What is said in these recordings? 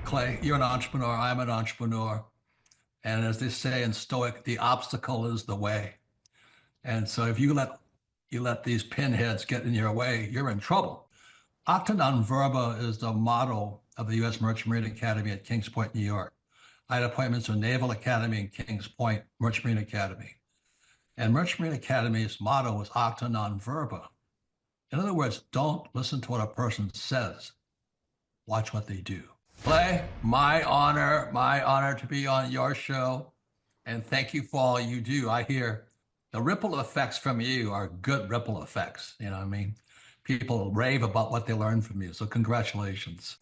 Clay, you're an entrepreneur. I'm an entrepreneur. And as they say in Stoic, the obstacle is the way. And so if you let these pinheads get in your way, you're in trouble. Acta non verba is the motto of the U.S. Merchant Marine Academy at Kings Point, New York. I had appointments to Naval Academy and Kings Point Merchant Marine Academy. And Merchant Marine Academy's motto was acta non verba. In other words, don't listen to what a person says. Watch what they do. Clay, my honor to be on your show. And thank you for all you do. I hear the ripple effects from you are good ripple effects. You know what I mean? People rave about what they learned from you. So congratulations.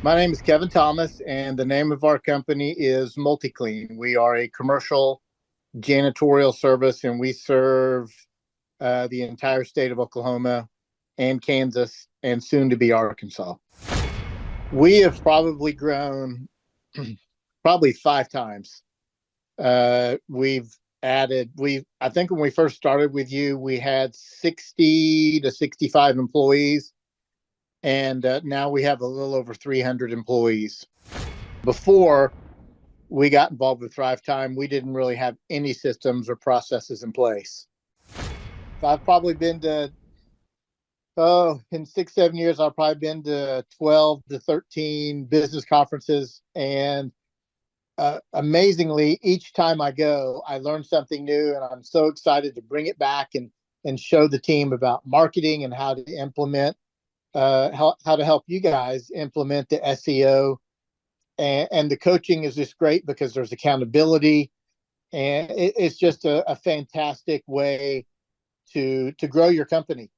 My name is Kevin Thomas, and the name of our company is MultiClean. We are a commercial janitorial service, and we serve the entire state of Oklahoma and Kansas and soon to be Arkansas. We have probably grown probably 5 times. We've added, I think when we first started with you, we had 60 to 65 employees. And now we have a little over 300 employees. Before we got involved with Thrive Time, we didn't really have any systems or processes in place. I've probably been to, in 6-7 years, I've probably been to 12 to 13 business conferences. And amazingly, each time I go, I learn something new, and I'm so excited to bring it back and show the team about marketing and how to implement, how to help you guys implement the SEO. And the coaching is just great because there's accountability, and it's just a fantastic way to grow your company.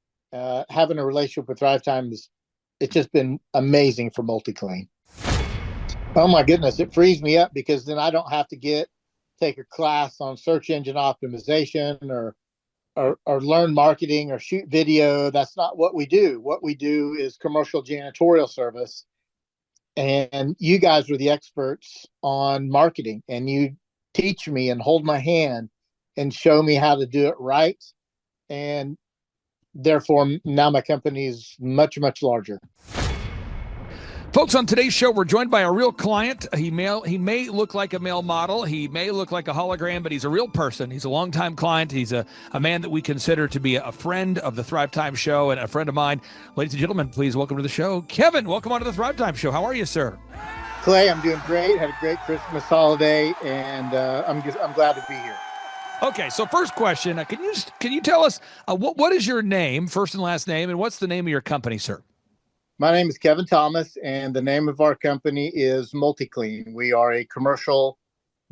Having a relationship with Thrive Time it's just been amazing for MultiClean. Oh my goodness, it frees me up because then I don't have to take a class on search engine optimization or learn marketing or shoot video. That's not what we do. What we do is commercial janitorial service. And you guys are the experts on marketing, and you teach me and hold my hand and show me how to do it right. And therefore, now my company is much, much larger. Folks, on today's show, we're joined by a real client. He may look like a male model. He may look like a hologram, but he's a real person. He's a longtime client. He's a man that we consider to be a friend of the Thrive Time Show and a friend of mine. Ladies and gentlemen, please welcome to the show, Kevin. Welcome onto the Thrive Time Show. How are you, sir? Clay, I'm doing great. Had a great Christmas holiday, and I'm glad to be here. Okay, so first question, can you tell us what is your name, first and last name, and what's the name of your company, sir? My name is Kevin Thomas, and the name of our company is MultiClean. We are a commercial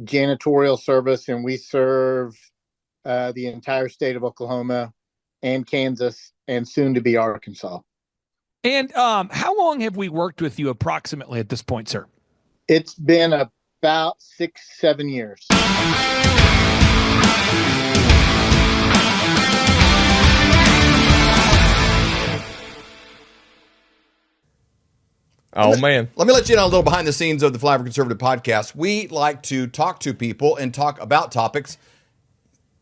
janitorial service, and we serve the entire state of Oklahoma and Kansas and soon to be Arkansas. And how long have we worked with you approximately at this point, sir? It's been about 6-7 years. Man. Let me let you know a little behind the scenes of the Flyover Conservative podcast. We like to talk to people and talk about topics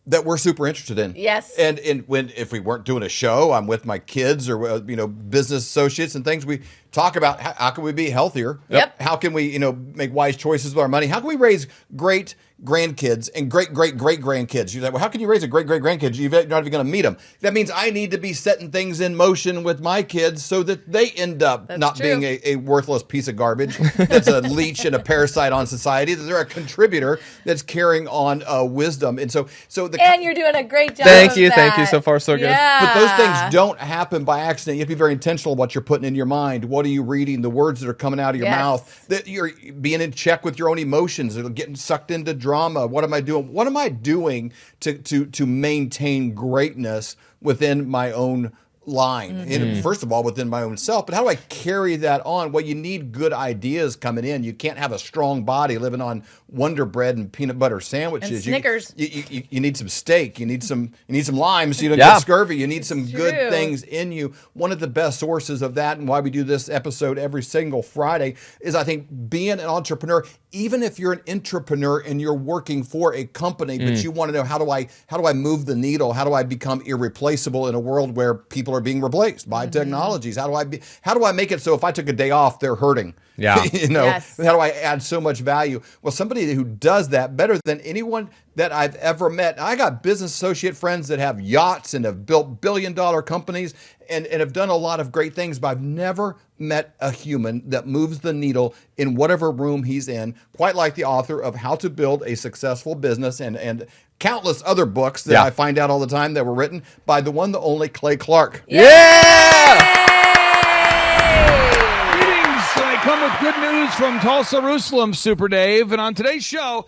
that we're super interested in. Yes. And if we weren't doing a show, I'm with my kids or business associates and things. We talk about how can we be healthier? Yep. How can we make wise choices with our money? How can we raise great grandkids and great grandkids? You're like, well, how can you raise a great grandkids? You're not even going to meet them. That means I need to be setting things in motion with my kids so that they end up being a worthless piece of garbage that's a leech and a parasite on society. That they're a contributor that's carrying on wisdom. And so you're doing a great job. Thank you. So far, so good. Yeah. But those things don't happen by accident. You have to be very intentional what you're putting in your mind. What are you reading? The words that are coming out of your mouth. That you're being in check with your own emotions. They're getting sucked into drama. What am I doing? What am I doing to maintain greatness within my own line? Mm-hmm. And first of all, within my own self. But how do I carry that on? Well, you need good ideas coming in. You can't have a strong body living on Wonder Bread and peanut butter sandwiches. And Snickers. You need some steak. You need some limes so you don't get scurvy. You need some good things in you. One of the best sources of that, and why we do this episode every single Friday, is I think being an entrepreneur. Even if you're an entrepreneur and you're working for a company, but you want to know how do I move the needle? How do I become irreplaceable in a world where people are being replaced by technologies? How do I make it so if I took a day off, they're hurting? Yeah. Yes. How do I add so much value? Well, somebody who does that better than anyone that I've ever met. I got business associate friends that have yachts and have built billion-dollar companies and have done a lot of great things, but I've never met a human that moves the needle in whatever room he's in, quite like the author of How to Build a Successful Business and countless other books that I find out all the time that were written by the one, the only Clay Clark. Yeah! I come with good news from Tulsa, Jerusalem, Super Dave. And on today's show,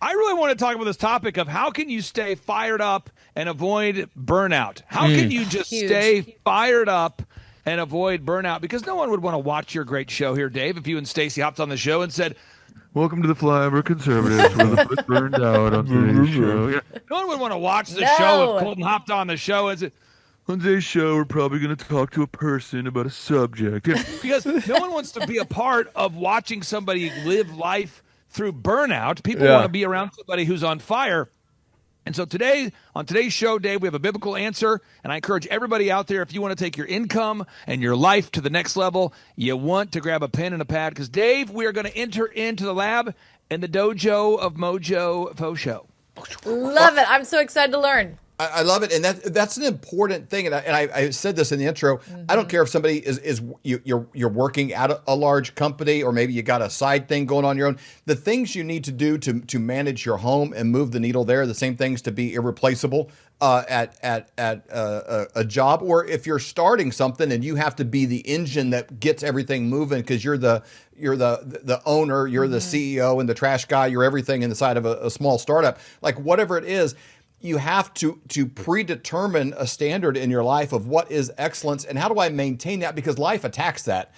I really want to talk about this topic of how can you stay fired up and avoid burnout? How can you just stay fired up and avoid burnout? Because no one would want to watch your great show here, Dave, if you and Stacy hopped on the show and said, "Welcome to the Flyover Conservatives, where the foot burned out on today's show." Yeah. No one would want to watch the show if Colton hopped on the show and said, "On today's show, we're probably going to talk to a person about a subject." Yeah. Because no one wants to be a part of watching somebody live life through burnout. People want to be around somebody who's on fire. And so today, on today's show, Dave, we have a biblical answer. And I encourage everybody out there, if you want to take your income and your life to the next level, you want to grab a pen and a pad. Because, Dave, we are going to enter into the lab in the dojo of Mojo Faux Show. Love it. I'm so excited to learn. I love it, and that's an important thing. And I said this in the intro. I don't care if somebody you're working at a large company, or maybe you got a side thing going on your own. The things you need to do to manage your home and move the needle there are the same things to be irreplaceable at a job. Or if you're starting something and you have to be the engine that gets everything moving because you're the owner, you're the CEO and the trash guy, you're everything inside of a small startup. Like whatever it is, you have to predetermine a standard in your life of what is excellence and how do I maintain that, because life attacks that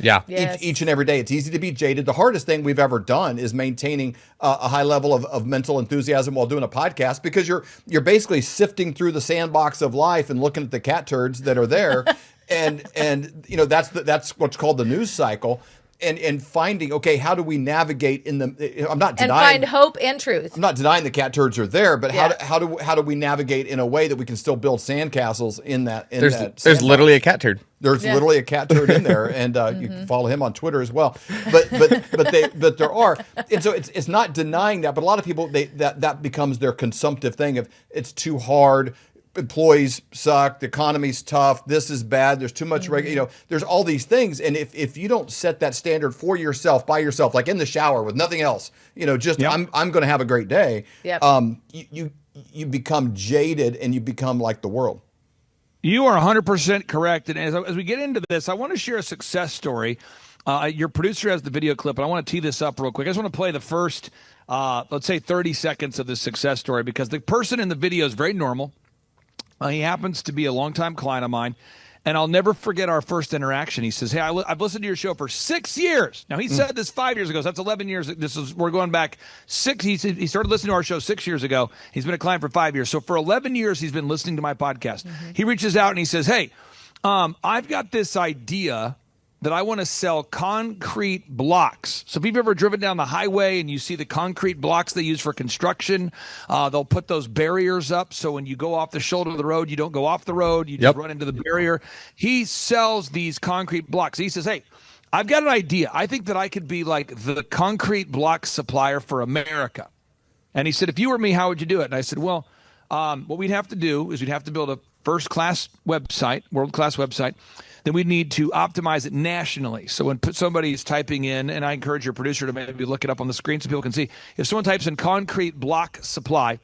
each and every day. It's easy to be jaded. The hardest thing we've ever done is maintaining a high level of mental enthusiasm while doing a podcast, because you're basically sifting through the sandbox of life and looking at the cat turds that are there. and that's what's called the news cycle. And finding, okay, how do we navigate in the? I'm not denying, and find hope and truth. I'm not denying the cat turds are there, but how do we navigate in a way that we can still build sandcastles in that? There's literally a cat turd. There's literally a cat turd in there, and you can follow him on Twitter as well. But there are, and so it's not denying that. But a lot of people that becomes their consumptive thing of it's too hard. Employees suck. The economy's tough. This is bad. There's too much there's all these things. And if you don't set that standard for yourself, by yourself, like in the shower with nothing else, I'm going to have a great day. You become jaded and you become like the world. You are 100% correct. And as we get into this, I want to share a success story. Your producer has the video clip, and I want to tee this up real quick. I just want to play the first, let's say 30 seconds of this success story, because the person in the video is very normal. He happens to be a longtime client of mine, and I'll never forget our first interaction. He says, "Hey, I've listened to your show for 6 years." Now, he said this 5 years ago, so that's 11 years. We're going back 6. He started listening to our show 6 years ago. He's been a client for 5 years. So for 11 years, he's been listening to my podcast. He reaches out and he says, "Hey, I've got this idea that I want to sell concrete blocks." So if you've ever driven down the highway and you see the concrete blocks they use for construction, they'll put those barriers up. So when you go off the shoulder of the road, you don't go off the road. You just run into the barrier. He sells these concrete blocks. He says, "Hey, I've got an idea. I think that I could be like the concrete block supplier for America." And he said, "If you were me, how would you do it?" And I said, "Well, what we'd have to do is we'd have to build a first-class website, world-class website. Then we need to optimize it nationally. So when somebody is typing in, and I encourage your producer to maybe look it up on the screen so people can see, if someone types in concrete block supply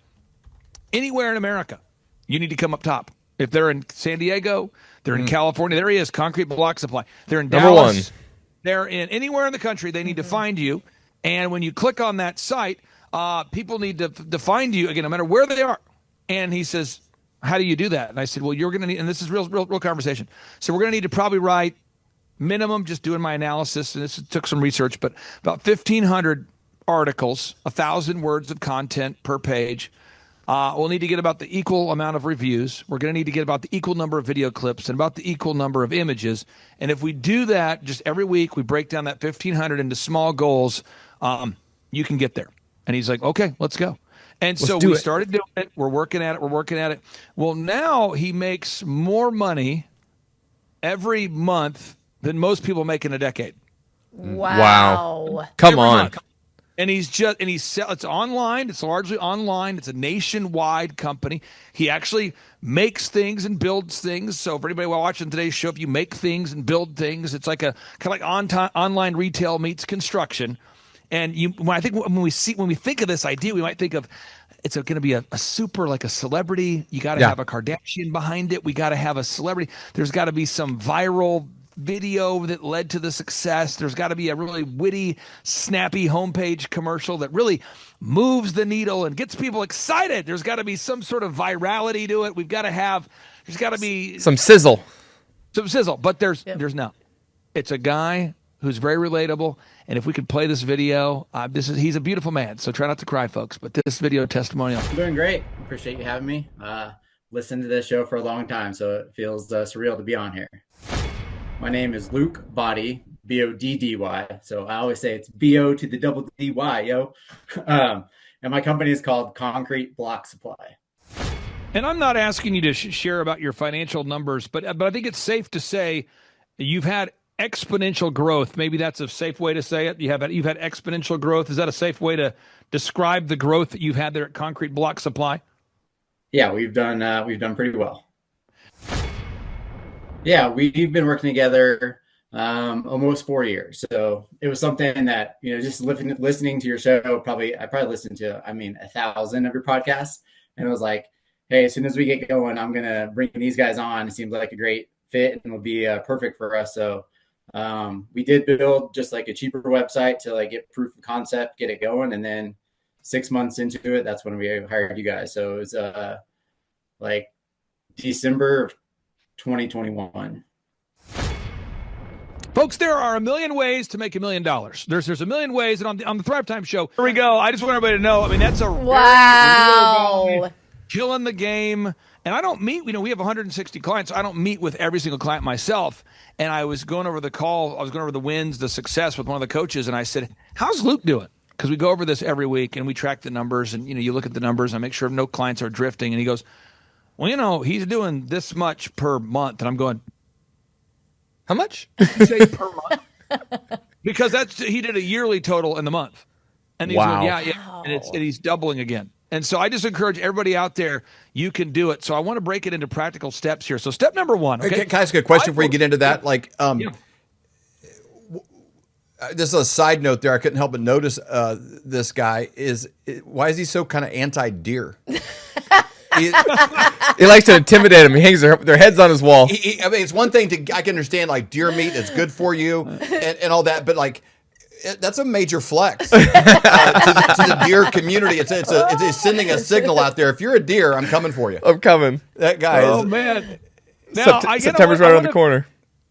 anywhere in America, you need to come up top. If they're in San Diego, they're in California, there he is, concrete block supply. They're in Dallas, they're in anywhere in the country, they need to find you. And when you click on that site, people need to find you, again, no matter where they are. And he says, "How do you do that?" And I said, "Well, you're going to need," and this is real conversation. So we're going to need to probably write minimum, just doing my analysis, and this took some research, but about 1,500 articles, 1,000 words of content per page. We'll need to get about the equal amount of reviews. We're going to need to get about the equal number of video clips and about the equal number of images. And if we do that, just every week, we break down that 1,500 into small goals, you can get there. And he's like, "Okay, let's go." And so we started doing it. We're working at it. Well, now he makes more money every month than most people make in a decade. Wow. Come on. And it's online. It's largely online. It's a nationwide company. He actually makes things and builds things. So for anybody watching today's show, if you make things and build things, it's like a kind of like online retail meets construction. And when we think of this idea, we might think of it's going to be a super like a celebrity. You got to have a Kardashian behind it. We got to have a celebrity. There's got to be some viral video that led to the success. There's got to be a really witty, snappy homepage commercial that really moves the needle and gets people excited. There's got to be some sort of virality to it. There's got to be Some sizzle. But there's not. It's a guy who's very relatable. And if we could play this video, he's a beautiful man. So try not to cry, folks. But this video testimonial. I'm doing great. Appreciate you having me. Listened to this show for a long time, so it feels surreal to be on here. My name is Luke Boddy, Boddy. So I always say it's B-O to the double D-Y, yo. And my company is called Concrete Block Supply. And I'm not asking you to share about your financial numbers, but I think it's safe to say you've had exponential growth. Maybe that's a safe way to say it. You've had exponential growth. Is that a safe way to describe the growth that you've had there at Concrete Block Supply? Yeah, we've done pretty well. Yeah, we've been working together almost 4 years. So it was something that, just listening to your show, I probably listened to, 1,000 of your podcasts. And it was like, hey, as soon as we get going, I'm going to bring these guys on. It seems like a great fit and will be perfect for us. So we did build just like a cheaper website to like get proof of concept, get it going. And then 6 months into it, that's when we hired you guys. So it was like December of 2021. Folks, there are a million ways to make $1 million. There's a million ways, and on the Thrive Time Show, here we go. I just want everybody to know. That's a wow. Very real guy, killing the game. And I don't meet. We have 160 clients. So I don't meet with every single client myself. And I was going over the wins, the success with one of the coaches, and I said, "How's Luke doing?" Because we go over this every week, and we track the numbers, and you look at the numbers and make sure no clients are drifting. And he goes, "Well, he's doing this much per month." And I'm going, How much? you say per month? Because he did a yearly total in the month. And he's Wow. going, yeah. And he's doubling again. And so I just encourage everybody out there, you can do it. So I want to break it into practical steps here. So step number one. Okay. Can I ask you a question before you get into that? This is a side note there. I couldn't help but notice this guy why is he so kind of anti-deer? He likes to intimidate them. He hangs their heads on his wall. It's one thing I can understand like deer meat is good for you and all that, but like that's a major flex to the deer community. It's sending a signal out there. If you're a deer, I'm coming for you. I'm coming. That guy Oh, is. man. Now, September's right around the corner.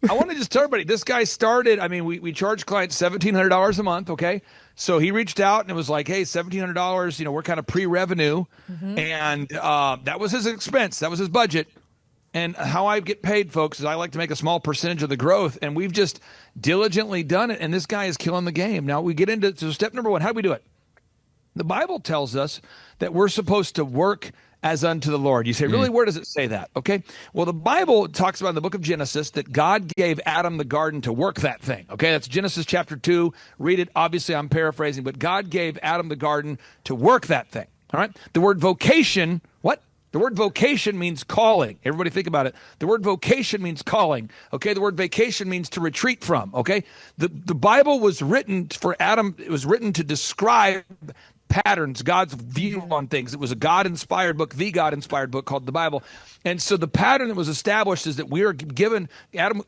I want to just tell everybody, this guy started, we charge clients $1,700 a month, okay? So he reached out and it was like, hey, $1,700, we're kind of pre-revenue. Mm-hmm. And that was his expense. That was his budget. And how I get paid, folks, is I like to make a small percentage of the growth. And we've just diligently done it. And this guy is killing the game. Now we get into step number one. How do we do it? The Bible tells us that we're supposed to work as unto the Lord. You say, really, where does it say that? Okay. Well, the Bible talks about in the book of Genesis that God gave Adam the garden to work that thing. Okay. That's Genesis chapter 2. Read it. Obviously, I'm paraphrasing, but God gave Adam the garden to work that thing. All right. The word vocation, what? The word vocation means calling. Everybody think about it. The word vocation means calling. Okay. The word vacation means to retreat from. Okay. The Bible was written for Adam. It was written to describe patterns, God's view on things. It was a God-inspired book, the God-inspired book called the Bible. And so the pattern that was established is that we are given, Adam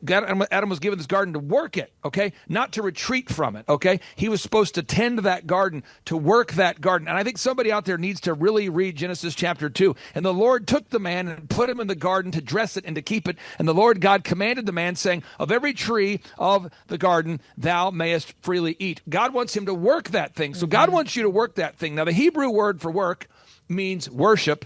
was given this garden to work it, okay? Not to retreat from it, okay? He was supposed to tend that garden, to work that garden. And I think somebody out there needs to really read Genesis chapter 2. And the Lord took the man and put him in the garden to dress it and to keep it. And the Lord God commanded the man, saying, of every tree of the garden thou mayest freely eat. God wants him to work that thing. So God wants you to work that thing. Now, the Hebrew word for work means worship,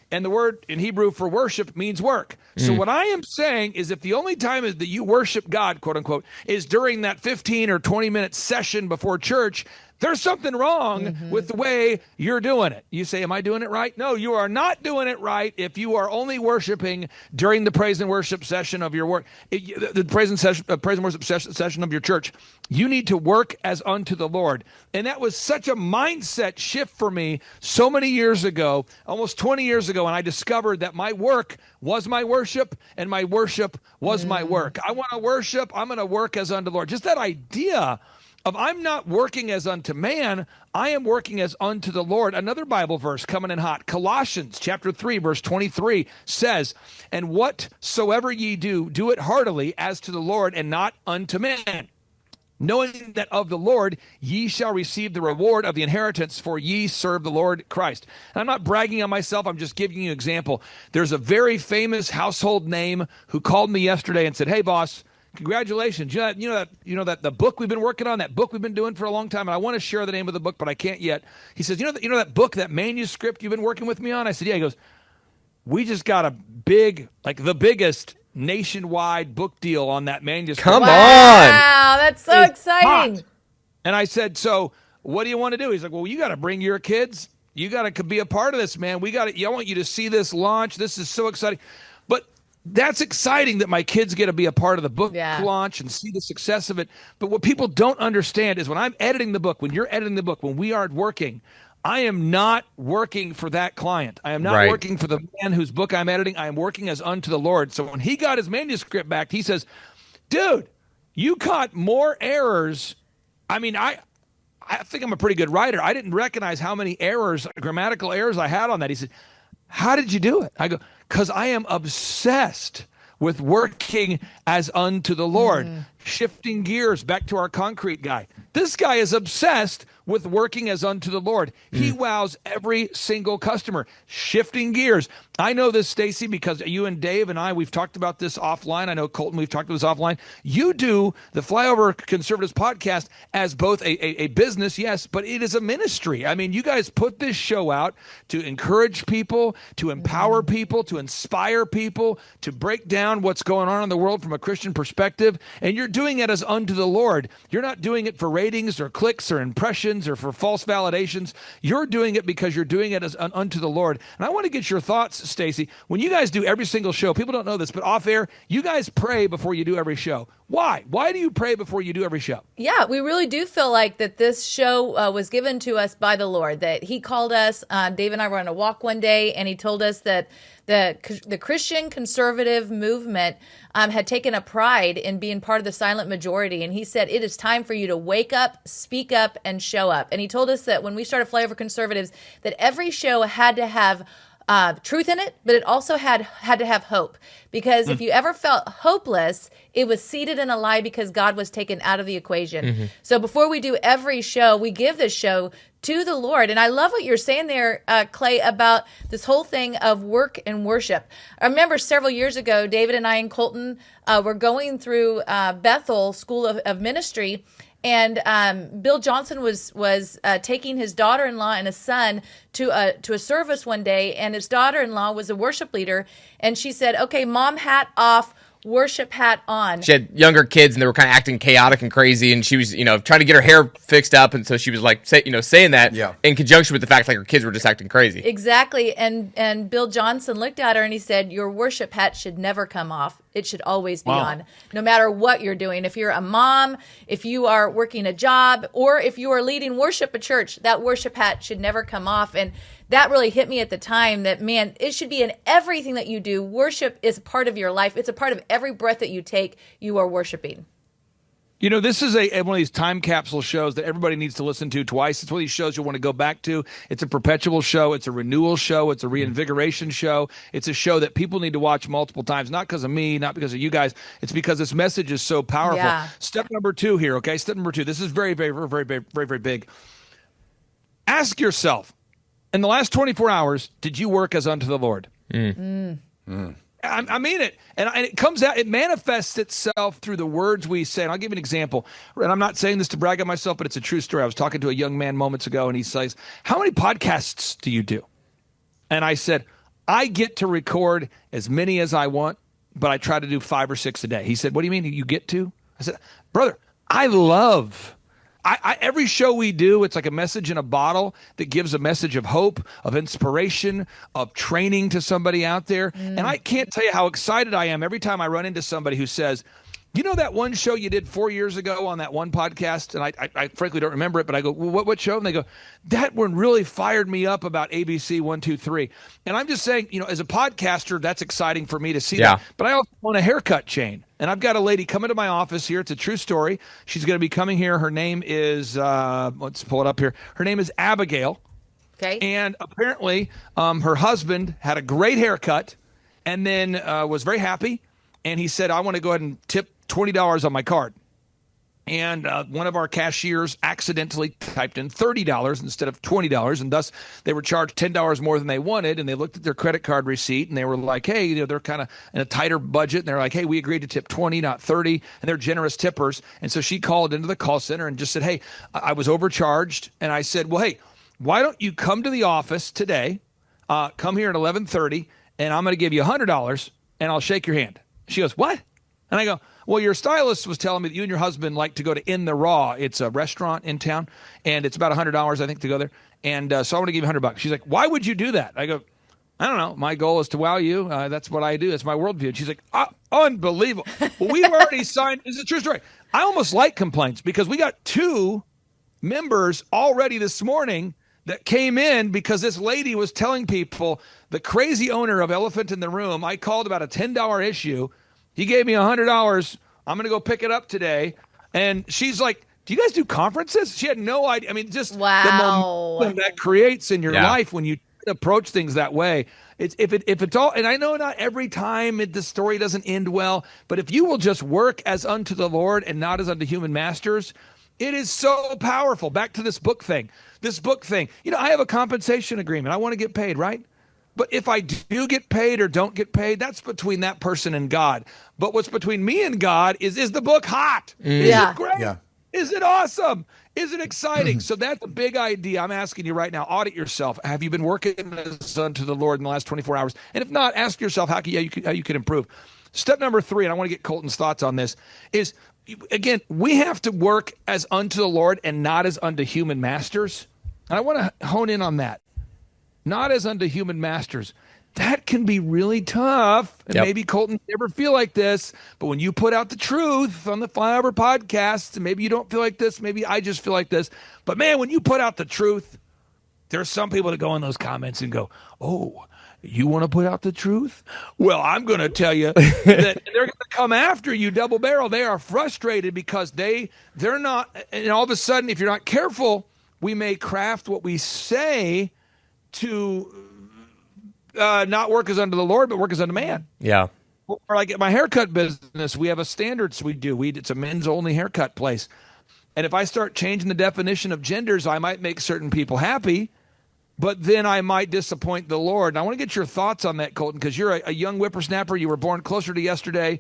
and the word in Hebrew for worship means work. So what I am saying is if the only time is that you worship God, quote unquote, is during that 15 or 20 minute session before church, There's something wrong with the way you're doing it. You say, am I doing it right? No, you are not doing it right if you are only worshiping during the praise and worship session of your work, the praise and worship session of your church. You need to work as unto the Lord. And that was such a mindset shift for me so many years ago, almost 20 years ago, and I discovered that my work was my worship and my worship was my work. I want to worship. I'm going to work as unto the Lord. Just that idea of I'm not working as unto man, I am working as unto the Lord. Another Bible verse coming in hot, Colossians chapter 3, verse 23 says, and whatsoever ye do, do it heartily as to the Lord and not unto man, knowing that of the Lord ye shall receive the reward of the inheritance, for ye serve the Lord Christ. And I'm not bragging on myself, I'm just giving you an example. There's a very famous household name who called me yesterday and said, hey, boss, congratulations. You know that the book we've been working on, that book we've been doing for a long time, and I want to share the name of the book, but I can't yet. He says, you know that book, that manuscript you've been working with me on? I said, yeah. He goes, we just got a big, like the biggest nationwide book deal on that manuscript. Come on. Wow, that's so exciting. Hot. And I said, so what do you want to do? He's like, well, you got to bring your kids. You got to be a part of this, man. I want you to see this launch. This is so exciting. But that's exciting that my kids get to be a part of the book launch and see the success of it. But what people don't understand is when I'm editing the book, when you're editing the book, when we are working, I am not working for that client. I am not working for the man whose book I'm editing. I am working as unto the Lord. So when he got his manuscript back, he says, dude, you caught more errors. I mean, I think I'm a pretty good writer. I didn't recognize how many errors, grammatical errors I had on that. He said, how did you do it? I go, because I am obsessed with working as unto the Lord. Shifting gears back to our concrete guy. This guy is obsessed with working as unto the Lord. He wows every single customer. Shifting gears. I know this, Stacy, because you and Dave and I, we've talked about this offline. I know, Colton, we've talked about this offline. You do the Flyover Conservatives podcast as both a business, yes, but it is a ministry. I mean, you guys put this show out to encourage people, to empower people, to inspire people, to break down what's going on in the world from a Christian perspective, and you're doing it as unto the Lord. You're not doing it for ratings or clicks or impressions or for false validations. You're doing it because you're doing it as unto the Lord. And I want to get your thoughts, Stacy. When you guys do every single show, people don't know this, but off air, you guys pray before you do every show. Why? Why do you pray before you do every show? Yeah, we really do feel like that this show was given to us by the Lord, that he called us. Dave and I were on a walk one day, and he told us that the Christian conservative movement had taken a pride in being part of the silent majority. And he said, it is time for you to wake up, speak up, and show up. And he told us that when we started Flyover Conservatives, that every show had to have truth in it, but it also had to have hope. Because if you ever felt hopeless, it was seated in a lie because God was taken out of the equation. So before we do every show, we give this show to the Lord. And I love what you're saying there, Clay, about this whole thing of work and worship. I remember several years ago, David and I and Colton were going through Bethel School of Ministry, and Bill Johnson was taking his daughter-in-law and his son to a service one day, and his daughter-in-law was a worship leader, and she said, "Okay, mom hat off, worship hat on." She had younger kids, and they were kind of acting chaotic and crazy, and she was, trying to get her hair fixed up, and so she was like, saying that in conjunction with the fact like her kids were just acting crazy. Exactly, and Bill Johnson looked at her and he said, "Your worship hat should never come off. It should always be on, no matter what you're doing. If you're a mom, if you are working a job, or if you are leading worship at church, that worship hat should never come off." And that really hit me at the time that, man, it should be in everything that you do. Worship is a part of your life. It's a part of every breath that you take. You are worshiping. This is one of these time capsule shows that everybody needs to listen to twice. It's one of these shows you'll want to go back to. It's a perpetual show. It's a renewal show. It's a reinvigoration show. It's a show that people need to watch multiple times, not because of me, not because of you guys. It's because this message is so powerful. Yeah. Step number 2 here, okay? Step number 2. This is very, very, very, very, very, very big. Ask yourself, in the last 24 hours, did you work as unto the Lord? I mean it. And it comes out, it manifests itself through the words we say. And I'll give you an example. And I'm not saying this to brag on myself, but it's a true story. I was talking to a young man moments ago, and he says, "How many podcasts do you do?" And I said, "I get to record as many as I want, but I try to do 5 or 6 a day." He said, "What do you mean you get to?" I said, "Brother, I love every show we do, it's like a message in a bottle that gives a message of hope, of inspiration, of training to somebody out there. And I can't tell you how excited I am every time I run into somebody who says, you know that one show you did 4 years ago on that one podcast? And I frankly don't remember it, but I go, well, what show? And they go, that one really fired me up about ABC 123. And I'm just saying, as a podcaster, that's exciting for me to see that. But I also own a haircut chain. And I've got a lady coming to my office here. It's a true story. She's going to be coming here. Her name is, let's pull it up here. Her name is Abigail. Okay. And apparently her husband had a great haircut and then was very happy. And he said, I want to go ahead and tip $20 on my card. And one of our cashiers accidentally typed in $30 instead of $20, and thus they were charged $10 more than they wanted. And they looked at their credit card receipt, and they were like, hey, they're kind of in a tighter budget. And they're like, hey, we agreed to tip 20, not 30. And they're generous tippers. And so she called into the call center and just said, hey, I was overcharged. And I said, well, hey, why don't you come to the office today, come here at 11:30, and I'm going to give you $100, and I'll shake your hand. She goes, what? And I go, well, your stylist was telling me that you and your husband like to go to In the Raw. It's a restaurant in town, and it's about $100, I think, to go there. And so I want to give you $100. She's like, why would you do that? I go, I don't know. My goal is to wow you. That's what I do. That's my worldview. And she's like, unbelievable. Well, we've already signed. It's a true story. I almost like complaints because we got 2 members already this morning that came in because this lady was telling people, the crazy owner of Elephant in the Room, I called about a $10 issue. He gave me $100. I'm going to go pick it up today. And she's like, do you guys do conferences? She had no idea. I mean, just the momentum that creates in your life when you approach things that way. If it's all, and I know not every time the story doesn't end well, but if you will just work as unto the Lord and not as unto human masters, it is so powerful. Back to this book thing. I have a compensation agreement. I want to get paid, right? But if I do get paid or don't get paid, that's between that person and God. But what's between me and God is the book hot? Is it great? Yeah. Is it awesome? Is it exciting? So that's a big idea. I'm asking you right now, audit yourself. Have you been working as unto the Lord in the last 24 hours? And if not, ask yourself how you can improve. Step number 3, and I want to get Colton's thoughts on this, is, again, we have to work as unto the Lord and not as unto human masters. And I want to hone in on that. Not as unto human masters. That can be really tough. And maybe Colton never feel like this, but when you put out the truth on the Flyover podcast, maybe you don't feel like this, maybe I just feel like this. But man, when you put out the truth, there's some people that go in those comments and go, oh, you want to put out the truth? Well, I'm going to tell you that they're going to come after you double barrel. They are frustrated because they're not, and all of a sudden, if you're not careful, we may craft what we say to not work as unto the Lord, but work as unto man. Yeah. Or like at my haircut business, we have a standards we do. It's a men's only haircut place. And if I start changing the definition of genders, I might make certain people happy, but then I might disappoint the Lord. And I want to get your thoughts on that, Colton, because you're a young whippersnapper. You were born closer to yesterday.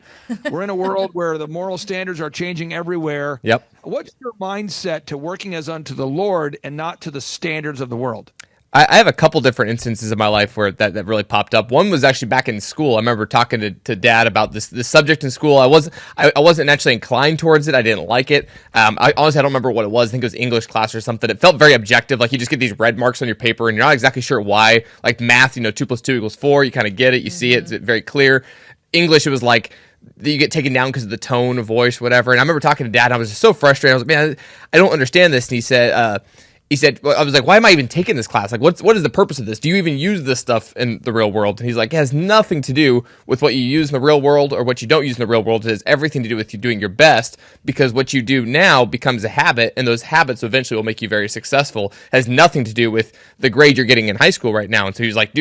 We're in a world where the moral standards are changing everywhere. Yep. What's your mindset to working as unto the Lord and not to the standards of the world? I have a couple different instances in my life where that really popped up. One was actually back in school. I remember talking to Dad about this subject in school. I wasn't actually inclined towards it. I didn't like it. I honestly don't remember what it was. I think it was English class or something. It felt very objective. Like you just get these red marks on your paper and you're not exactly sure why. Like math, 2 + 2 = 4. You kind of get it. You see it. It's very clear. English, it was like you get taken down because of the tone of voice, whatever. And I remember talking to Dad and I was just so frustrated. I was like, man, I don't understand this. And he said, well, I was like, why am I even taking this class? Like, what is the purpose of this? Do you even use this stuff in the real world? And he's like, it has nothing to do with what you use in the real world or what you don't use in the real world. It has everything to do with you doing your best, because what you do now becomes a habit, and those habits eventually will make you very successful. It has nothing to do with the grade you're getting in high school right now. And so he's like,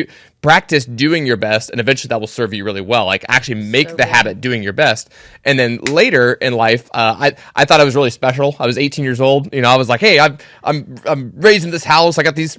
practice doing your best, and eventually that will serve you really well. Like, actually make the habit doing your best. And then later in life, I thought I was really special. I was 18 years old. I was like, hey, I'm I'm raised in this house. I got these,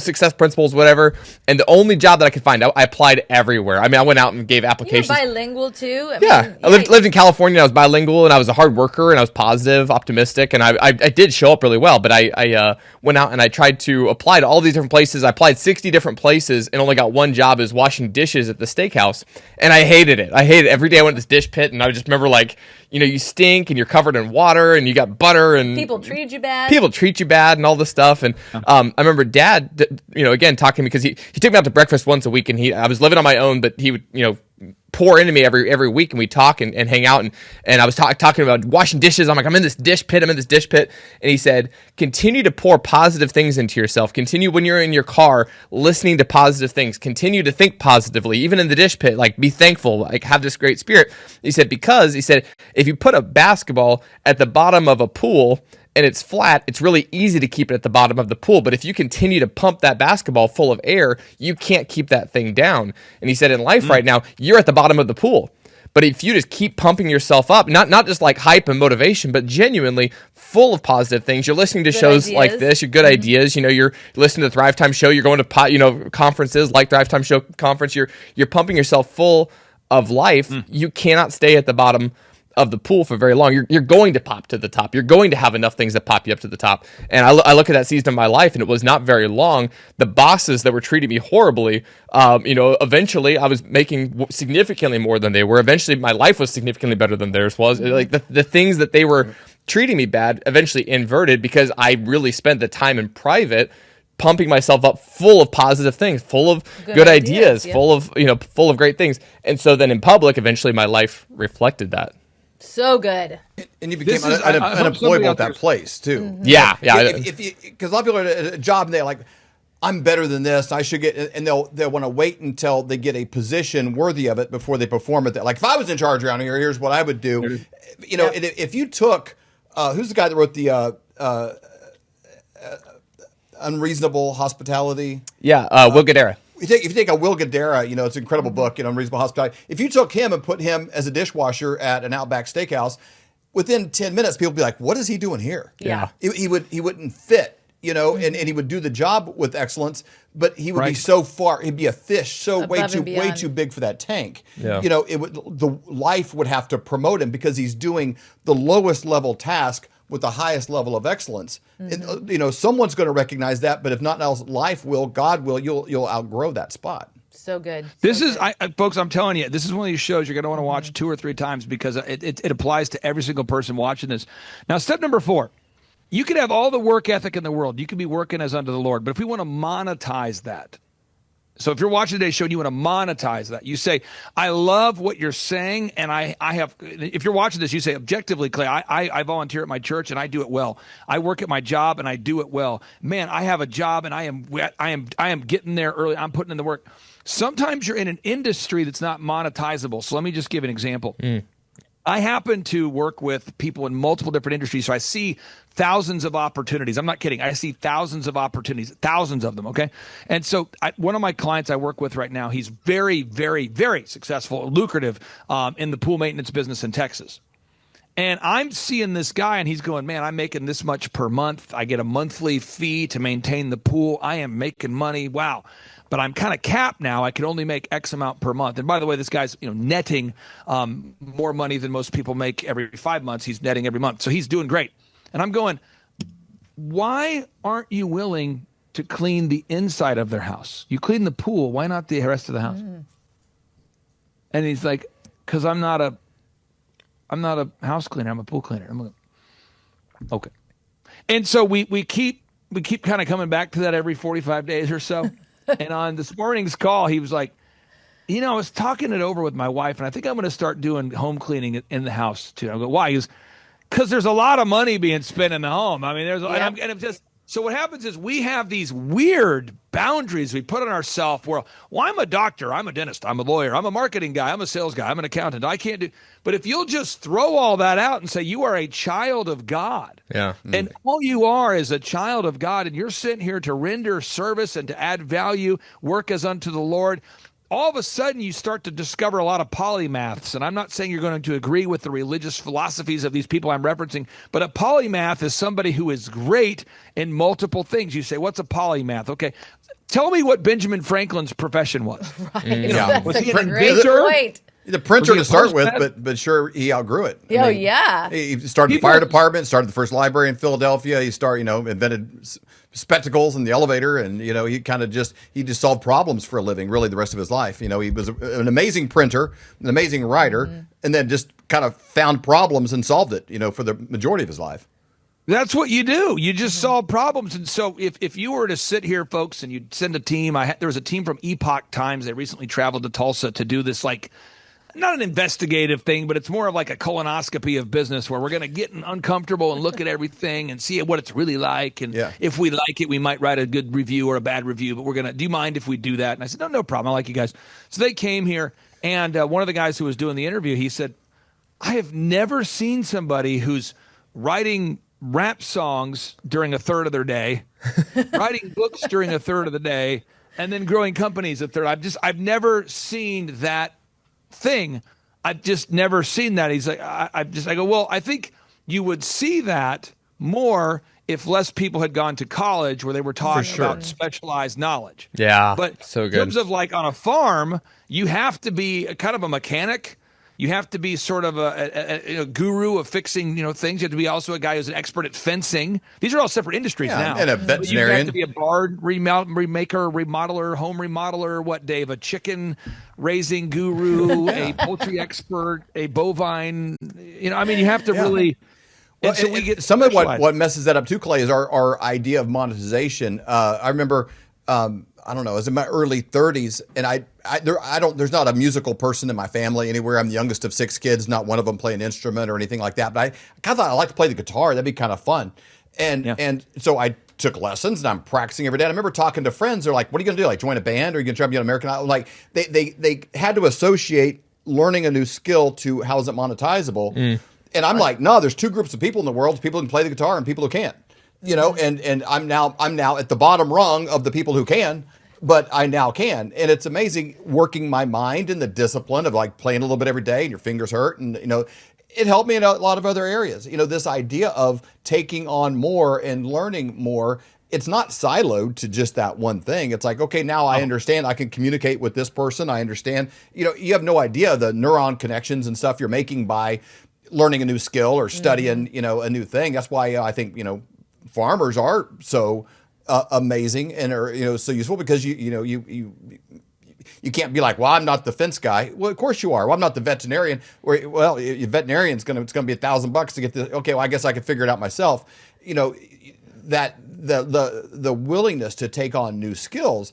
success principles, whatever. And the only job that I could find, I applied everywhere. I mean, I went out and gave applications. You're bilingual too. I lived in California. I was bilingual, and I was a hard worker, and I was positive, optimistic, and I did show up really well. But I went out and I tried to apply to all these different places. I applied 60 different places and only got one job, is washing dishes at the steakhouse, and I hated it. Every day I went to this dish pit, and I just remember you stink and you're covered in water and you got butter and people treat you bad. People treat you bad and all this stuff. And I remember Dad, again talking to me because he took me out to breakfast once a week, and I was living on my own, but he would pour into me every week, and we talk and hang out, and I was talking about washing dishes. I'm in this dish pit, and he said, continue to pour positive things into yourself. Continue when you're in your car listening to positive things. Continue to think positively, even in the dish pit, be thankful, have this great spirit. He said, because if you put a basketball at the bottom of a pool and it's flat, it's really easy to keep it at the bottom of the pool. But if you continue to pump that basketball full of air, you can't keep that thing down. And he said, in life right now, you're at the bottom of the pool. But if you just keep pumping yourself up, not just hype and motivation, but genuinely full of positive things, you're listening to shows like this, your good ideas, you're listening to the Thrive Time show, you're going to conferences like Thrive Time show conference, you're pumping yourself full of life. You cannot stay at the bottom of the pool for very long. You're going to pop to the top. You're going to have enough things that pop you up to the top. And I look at that season of my life, and it was not very long. The bosses that were treating me horribly, eventually I was making significantly more than they were. Eventually my life was significantly better than theirs was. The things that they were treating me bad eventually inverted because I really spent the time in private pumping myself up full of positive things, full of good ideas, full of great things. And so then in public, eventually my life reflected that. So good. And you became unemployable at that place too. Mm-hmm. Yeah. Because a lot of people are at a job and they're like, I'm better than this. I should get, and they'll want to wait until they get a position worthy of it before they perform at that. Like if I was in charge around here, here's what I would do. If you took, who's the guy that wrote the Unreasonable Hospitality? Will Guidara. If you take a Will Guidara, it's an incredible book, Unreasonable Hospitality. If you took him and put him as a dishwasher at an Outback Steakhouse, within 10 minutes, people would be like, what is he doing here? Yeah. He wouldn't fit, and he would do the job with excellence, but he would be so far, he'd be a fish way too big for that tank. Yeah. The life would have to promote him because he's doing the lowest level task with the highest level of excellence. And, someone's going to recognize that, but if not else, life will, God will, you'll outgrow that spot. So good. Folks, I'm telling you, this is one of these shows you're going to want to watch 2 or 3 times because it applies to every single person watching this. Now, step number 4, you could have all the work ethic in the world. You could be working as unto the Lord, but if we want to monetize that, so if you're watching today's show and you want to monetize that, you say, I love what you're saying, and I have, if you're watching this, you say, objectively, Clay, I volunteer at my church and I do it well. I work at my job and I do it well. Man, I have a job and I am getting there early. I'm putting in the work. Sometimes you're in an industry that's not monetizable. So let me just give an example. I happen to work with people in multiple different industries, so I see thousands of opportunities. I'm not kidding. I see thousands of opportunities, thousands of them, okay? And so one of my clients I work with right now, he's very, very, very successful, lucrative in the pool maintenance business in Texas. And I'm seeing this guy, and he's going, man, I'm making this much per month. I get a monthly fee to maintain the pool. I am making money. Wow. But I'm kind of capped now. I can only make X amount per month. And by the way, this guy's netting more money than most people make every 5 months. He's netting every month. So he's doing great. And I'm going, why aren't you willing to clean the inside of their house? You clean the pool. Why not the rest of the house? And he's like, because I'm not a house cleaner. I'm a pool cleaner. I'm like, okay. And so we keep kind of coming back to that every 45 days or so. And on this morning's call, he was like, I was talking it over with my wife, and I think I'm going to start doing home cleaning in the house too. I go, why? He goes, because there's a lot of money being spent in the home. I mean, so what happens is we have these weird boundaries we put on ourselves where, well, I'm a doctor, I'm a dentist, I'm a lawyer, I'm a marketing guy, I'm a sales guy, I'm an accountant. I can't do. But if you'll just throw all that out and say you are a child of God, and all you are is a child of God, and you're sent here to render service and to add value, work as unto the Lord, all of a sudden you start to discover a lot of polymaths. And I'm not saying you're going to agree with the religious philosophies of these people I'm referencing, but a polymath is somebody who is great in multiple things. You say, what's a polymath? Okay. Tell me what Benjamin Franklin's profession was. Right. You know, Yeah. was he That's an a great inventor? point. The printer Was he to a start with, postman? but sure, he outgrew it. Oh, yeah. He started the People- fire department, started the first library in Philadelphia. He invented spectacles in the elevator, and he just solved problems for a living. Really, the rest of his life. He was an amazing printer, an amazing writer, and then just kind of found problems and solved it. For the majority of his life. That's what you do. You just solve problems. And so if you were to sit here, folks, and you'd send a team, there was a team from Epoch Times. They recently traveled to Tulsa to do this, like, not an investigative thing, but it's more of like a colonoscopy of business where we're going to get uncomfortable and look at everything and see what it's really like. And if we like it, we might write a good review or a bad review, but do you mind if we do that? And I said, no problem. I like you guys. So they came here, and one of the guys who was doing the interview, he said, I have never seen somebody who's writing rap songs during a third of their day, writing books during a third of the day, and then growing companies a third. I've never seen that thing. I've just never seen that. He's like, I go, well, I think you would see that more if less people had gone to college where they were taught about specialized knowledge. Yeah. But so in good. terms of like on a farm, you have to be kind of a mechanic. You have to be sort of a guru of fixing, things. You have to be also a guy who's an expert at fencing. These are all separate industries now. And a But you veterinarian. have to be a bard, remaker, remodeler, home remodeler. What, Dave? A chicken raising guru, a poultry expert, a bovine. You have to really. Well, And so we get some of specialized. what messes that up too, Clay, is our idea of monetization. I remember, I don't know, I was in my early 30s, and there's not a musical person in my family anywhere. I'm the youngest of 6 kids, not one of them play an instrument or anything like that. But I kind of thought I'd like to play the guitar. That'd be kind of fun. And so I took lessons, and I'm practicing every day. And I remember talking to friends. They're like, "What are you going to do? Like join a band, or are you going to try to be an American Idol?" Like they had to associate learning a new skill to how is it monetizable. And I'm like, no, there's 2 groups of people in the world: people who can play the guitar and people who can't. And I'm now at the bottom rung of the people who can, but I now can. And it's amazing working my mind in the discipline of like playing a little bit every day, and your fingers hurt, and it helped me in a lot of other areas. This idea of taking on more and learning more. It's not siloed to just that one thing. It's like, okay, now I understand. I can communicate with this person. I understand. You have no idea the neuron connections and stuff you're making by learning a new skill or studying, a new thing. That's why I think, farmers are so amazing and are, so useful, because you can't be like, well, I'm not the fence guy. Well, of course you are. Well, I'm not the veterinarian. Well, your veterinarian's it's going to be $1,000 to get this. Okay, well, I guess I can figure it out myself. That the willingness to take on new skills,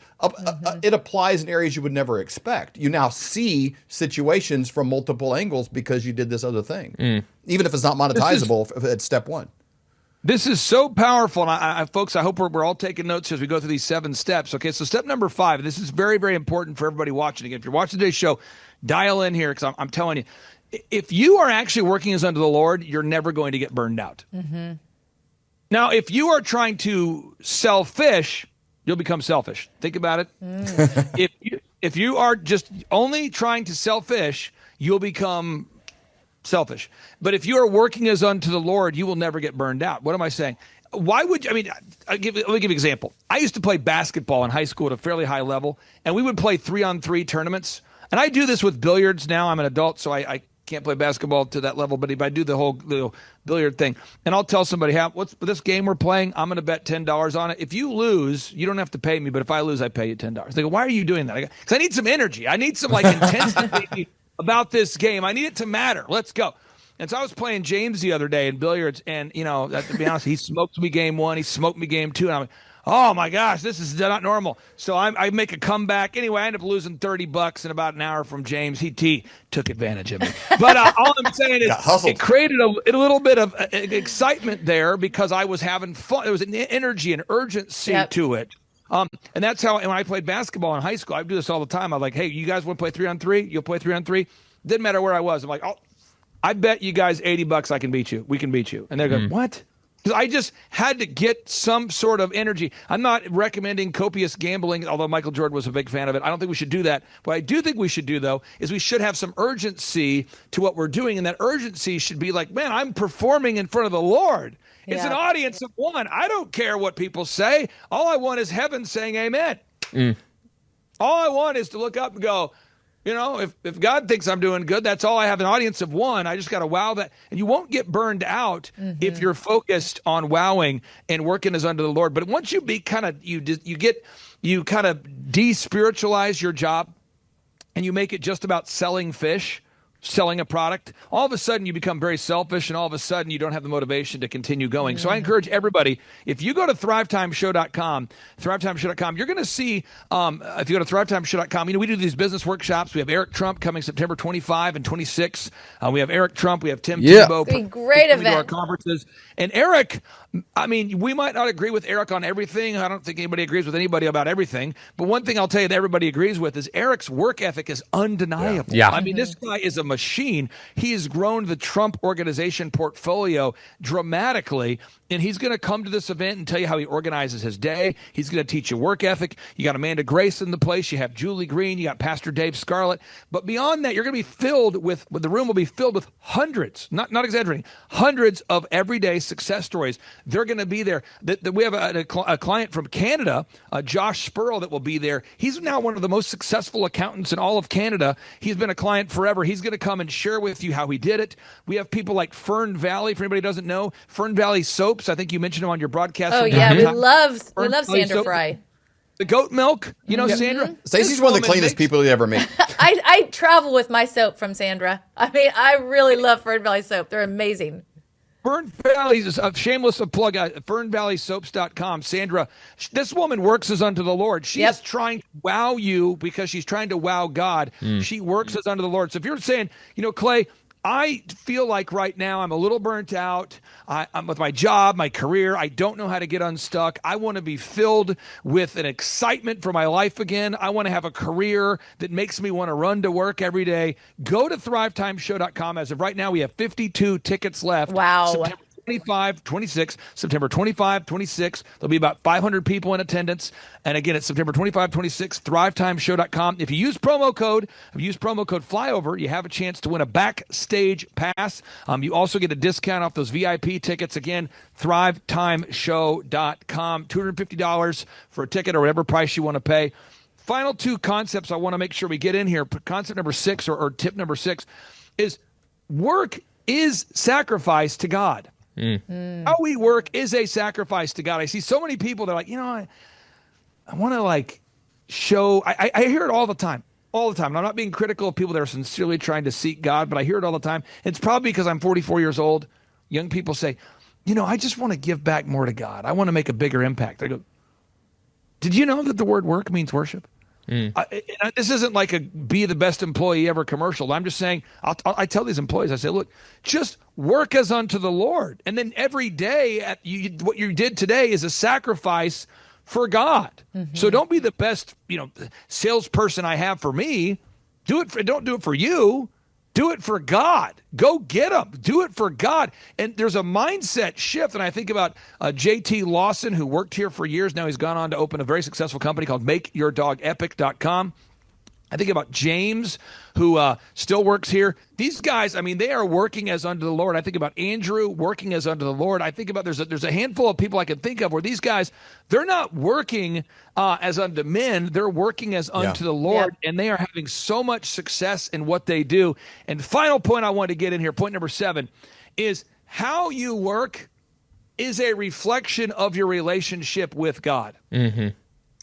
it applies in areas you would never expect. You now see situations from multiple angles because you did this other thing, even if it's not monetizable at step 1. This is so powerful. And I folks, I hope we're all taking notes as we go through these 7 steps. Okay, so step number 5, and this is very, very important for everybody watching. Again, if you're watching today's show, dial in here, because I'm telling you, if you are actually working as unto the Lord, you're never going to get burned out. Now, if you are trying to sell fish, you'll become selfish. Think about it. If you are just only trying to sell fish, you'll become selfish. But if you are working as unto the Lord, you will never get burned out. What am I saying? Why would you? Let me give you an example. I used to play basketball in high school at a fairly high level, and we would play 3-on-3 tournaments. And I do this with billiards now. I'm an adult, so I can't play basketball to that level, but if I do the whole little billiard thing, and I'll tell somebody, what's this game we're playing? I'm going to bet $10 on it. If you lose, you don't have to pay me, but if I lose, I pay you $10. They go, why are you doing that? I go, because I need some energy. I need some intensity about this game. I need it to matter. Let's go. And so I was playing James the other day in billiards, and to be honest, he smoked me game 1, he smoked me game 2, and I'm like, oh my gosh, this is not normal. So I make a comeback. Anyway, I end up losing $30 in about an hour from James. He took advantage of me. But all I'm saying is it created a little bit of excitement there because I was having fun. There was an energy and urgency to it. And that's how, when I played basketball in high school, I do this all the time. I'm like, hey, you guys want to play 3-on-3? You'll play 3-on-3? Didn't matter where I was. I'm like, I bet you guys $80 I can beat you. We can beat you. And they're going, what? Because I just had to get some sort of energy. I'm not recommending copious gambling, although Michael Jordan was a big fan of it. I don't think we should do that. What I do think we should do, though, is we should have some urgency to what we're doing. And that urgency should be like, man, I'm performing in front of the Lord. It's an audience of one. I don't care what people say. All I want is heaven saying amen. All I want is to look up and go, if God thinks I'm doing good, that's all I have, an audience of one. I just got to wow that. And you won't get burned out if you're focused on wowing and working as unto the Lord. But once you be you kind of de-spiritualize your job and you make it just about selling fish, selling a product, all of a sudden you become very selfish, and all of a sudden you don't have the motivation to continue going. So I encourage everybody, if you go to thrivetimeshow.com, you're going to see, if you go to thrivetimeshow.com, we do these business workshops. We have Eric Trump coming September 25 and 26. We have Eric Trump. We have Tim Tebow. It's a great event. To our conferences. And Eric, we might not agree with Eric on everything. I don't think anybody agrees with anybody about everything. But one thing I'll tell you that everybody agrees with is Eric's work ethic is undeniable. Yeah. This guy is a machine. He has grown the Trump organization portfolio dramatically, and he's going to come to this event and tell you how he organizes his day. He's going to teach you work ethic. You got Amanda Grace in the place. You have Julie Green. You got Pastor Dave Scarlett. But beyond that, you're going to be filled with the room will be filled with hundreds, not exaggerating, hundreds of everyday success stories. They're going to be there. We have a client from Canada, Josh Spurl, that will be there. He's now one of the most successful accountants in all of Canada. He's been a client forever. He's going to come and share with you how he did it. We have people like Fern Valley. For anybody who doesn't know, Fern Valley Soaps. I think you mentioned him on your broadcast. Oh yeah, we love Sandra Fry. The goat milk, Sandra. Stacey's one of the cleanest people you ever meet. I travel with my soap from Sandra. I really love Fern Valley soap. They're amazing. Fern Valley's a shameless plug. FernValleySoaps.com. Sandra, this woman works as unto the Lord. She is trying to wow you because she's trying to wow God. She works as unto the Lord. So if you're saying, Clay, I feel like right now I'm a little burnt out. I'm with my job, my career. I don't know how to get unstuck. I want to be filled with an excitement for my life again. I want to have a career that makes me want to run to work every day. Go to thrivetimeshow.com. As of right now, we have 52 tickets left. Wow. September 25, 26, September 25, 26. There'll be about 500 people in attendance. And again, it's September 25, 26, thrivetimeshow.com. If you use promo code FLYOVER, you have a chance to win a backstage pass. You also get a discount off those VIP tickets. Again, thrivetimeshow.com. $250 for a ticket or whatever price you want to pay. Final two concepts I want to make sure we get in here. Concept number 6 or tip number 6 is work is sacrifice to God. How we work is a sacrifice to God. I see so many people, they're like, I want to show, I hear it all the time. And I'm not being critical of people that are sincerely trying to seek God, but I hear it all the time. It's probably because I'm 44 years old. Young people say, I just want to give back more to God. I want to make a bigger impact. I go, did you know that the word work means worship? This isn't like a be the best employee ever commercial. I'm just saying, I tell these employees, I say, look, just work as unto the Lord. And then every day, what you did today is a sacrifice for God. So don't be the best, salesperson I have for me. Don't do it for you. Do it for God. Go get them. Do it for God. And there's a mindset shift. And I think about J.T. Lawson, who worked here for years. Now he's gone on to open a very successful company called MakeYourDogEpic.com. I think about James, who still works here. These guys, they are working as unto the Lord. I think about Andrew working as unto the Lord. I think about there's a handful of people I can think of where these guys, they're not working as unto men. They're working as unto the Lord, and they are having so much success in what they do. And final point I want to get in here, point number 7, is how you work is a reflection of your relationship with God.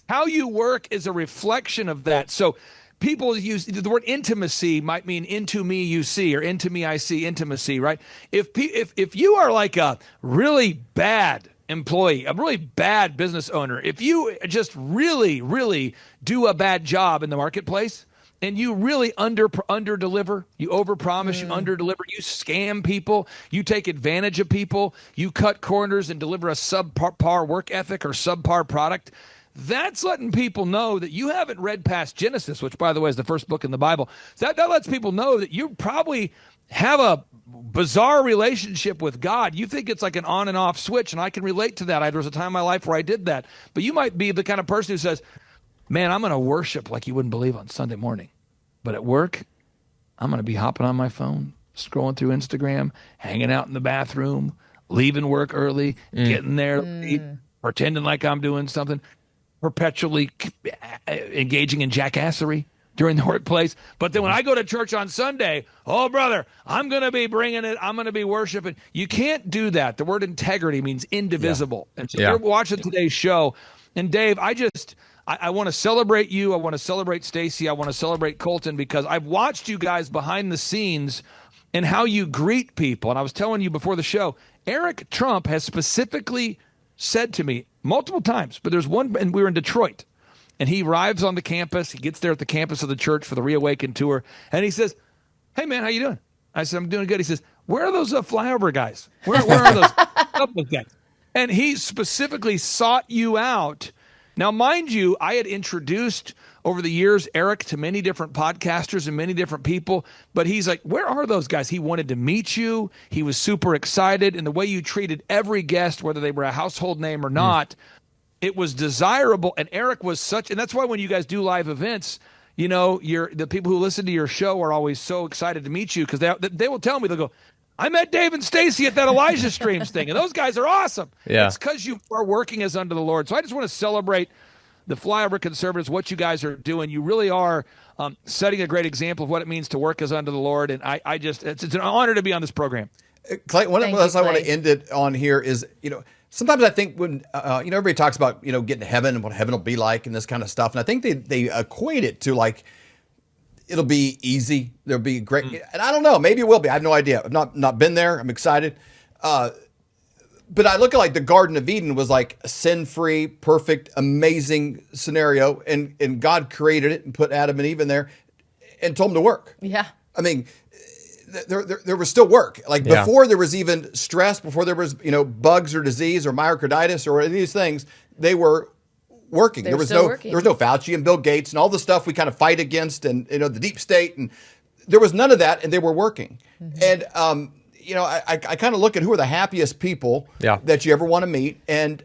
How you work is a reflection of that. So people use the word intimacy might mean into me you see, or into me I see intimacy, right? If you are like a really bad employee, a really bad business owner, if you just really, really do a bad job in the marketplace and you really under deliver, you overpromise, you under deliver, you scam people, you take advantage of people, you cut corners and deliver a subpar work ethic or subpar product, that's letting people know that you haven't read past Genesis, which, by the way, is the first book in the Bible. That lets people know that you probably have a bizarre relationship with God. You think it's like an on and off switch, and I can relate to that. There was a time in my life where I did that. But you might be the kind of person who says, man, I'm going to worship like you wouldn't believe on Sunday morning. But at work, I'm going to be hopping on my phone, scrolling through Instagram, hanging out in the bathroom, leaving work early, getting there late, pretending like I'm doing something, perpetually engaging in jackassery during the workplace. But then when I go to church on Sunday, oh, brother, I'm going to be bringing it. I'm going to be worshiping. You can't do that. The word integrity means indivisible. And so you're watching today's show. And Dave, I want to celebrate you. I want to celebrate Stacy. I want to celebrate Colton, because I've watched you guys behind the scenes and how you greet people. And I was telling you before the show, Eric Trump has specifically said to me multiple times, but there's one, and we were in Detroit, and he arrives on the campus. He gets there at the campus of the church for the Reawaken tour, and he says, hey, man, how you doing? I said, I'm doing good. He says, where are those flyover guys? Where are those those guys? And he specifically sought you out. Now, mind you, I had introduced over the years Eric to many different podcasters and many different people, but he's like, where are those guys? He wanted to meet you. He was super excited. And the way you treated every guest, whether they were a household name or not, it was desirable. And Eric was and that's why when you guys do live events, you know, the people who listen to your show are always so excited to meet you, because they will tell me, they'll go, I met Dave and Stacy at that Elijah Streams thing, and those guys are awesome. Yeah. It's because you are working as unto the Lord. So I just want to celebrate the Flyover Conservatives, what you guys are doing. You really are setting a great example of what it means to work as unto the Lord, and it's an honor to be on this program. Clay, one of us I want to end it on here is, sometimes I think when, everybody talks about, getting to heaven and what heaven will be like and this kind of stuff. And I think they equate it to like, it'll be easy. There'll be great. And I don't know, maybe it will be. I have no idea. I've not been there. I'm excited. But I look at like the Garden of Eden was like a sin-free, perfect, amazing scenario. And God created it and put Adam and Eve in there and told them to work. Yeah. I mean, there was still work. Like before there was even stress, before there was, bugs or disease or myocarditis or any of these things, they were working. There was no Fauci and Bill Gates and all the stuff we kind of fight against, and the deep state, and there was none of that, and they were working. And I kind of look at who are the happiest people that you ever want to meet, and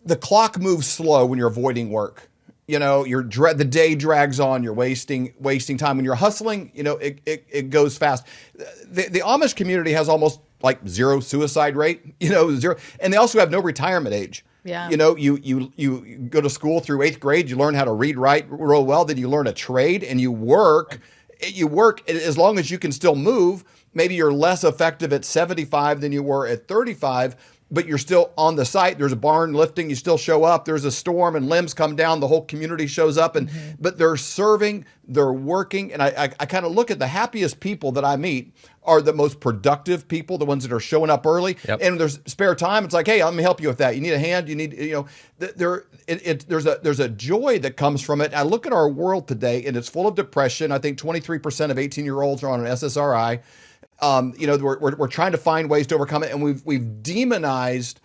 the clock moves slow when you're avoiding work. The day drags on. You're wasting time. When you're hustling, it goes fast. The Amish community has almost like zero suicide rate. Zero, and they also have no retirement age. Yeah. You go to school through 8th grade. You learn how to read, write real well. Then you learn a trade, and you work. You work as long as you can still move. Maybe you're less effective at 75 than you were at 35. But you're still on the site. There's a barn lifting. You still show up. There's a storm and limbs come down. The whole community shows up. But they're serving. They're working. And I kind of look at the happiest people that I meet are the most productive people, the ones that are showing up early. Yep. And there's spare time. It's like, hey, let me help you with that. You need a hand. You need, there's a joy that comes from it. I look at our world today, and it's full of depression. I think 23% of 18-year-olds are on an SSRI. We're trying to find ways to overcome it, and we've demonized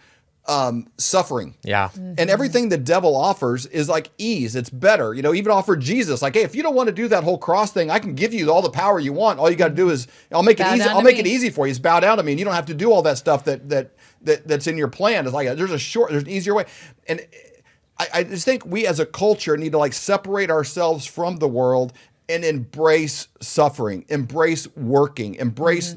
suffering. Yeah. And everything the devil offers is like ease. It's better. Even offered Jesus, like, hey, if you don't want to do that whole cross thing, I can give you all the power you want. All you got to do is I'll make it easy. I'll make it easy for you. Just bow down to me, and you don't have to do all that stuff that's in your plan. It's like there's an easier way. And I just think we as a culture need to like separate ourselves from the world and embrace suffering, embrace working, embrace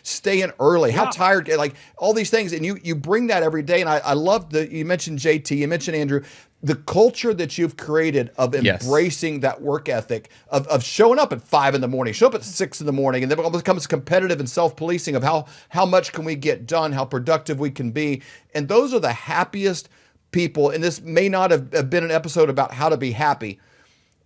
staying early, how tired, like all these things. And you bring that every day. And I love you mentioned JT, you mentioned Andrew, the culture that you've created of embracing that work ethic, of showing up at 5 a.m, show up at 6 a.m, and then it becomes competitive and self-policing of how much can we get done, how productive we can be. And those are the happiest people. And this may not have been an episode about how to be happy,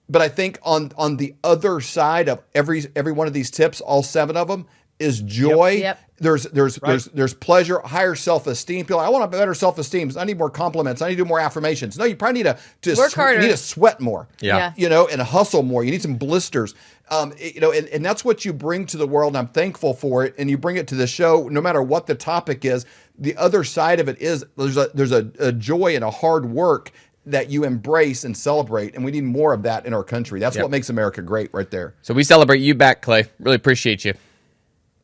but I think on the other side of every one of these tips, all 7 of them, is joy. Yep. There's pleasure, higher self-esteem. People, I want a better self-esteem. I need more compliments. I need to do more affirmations. No, you probably need to work harder. You need to sweat more. Yeah. And hustle more. You need some blisters. And that's what you bring to the world. And I'm thankful for it. And you bring it to the show, no matter what the topic is. The other side of it is there's a joy and a hard work that you embrace and celebrate, and we need more of that in our country. That's what makes America great right there. So we celebrate you back, Clay. Really appreciate you.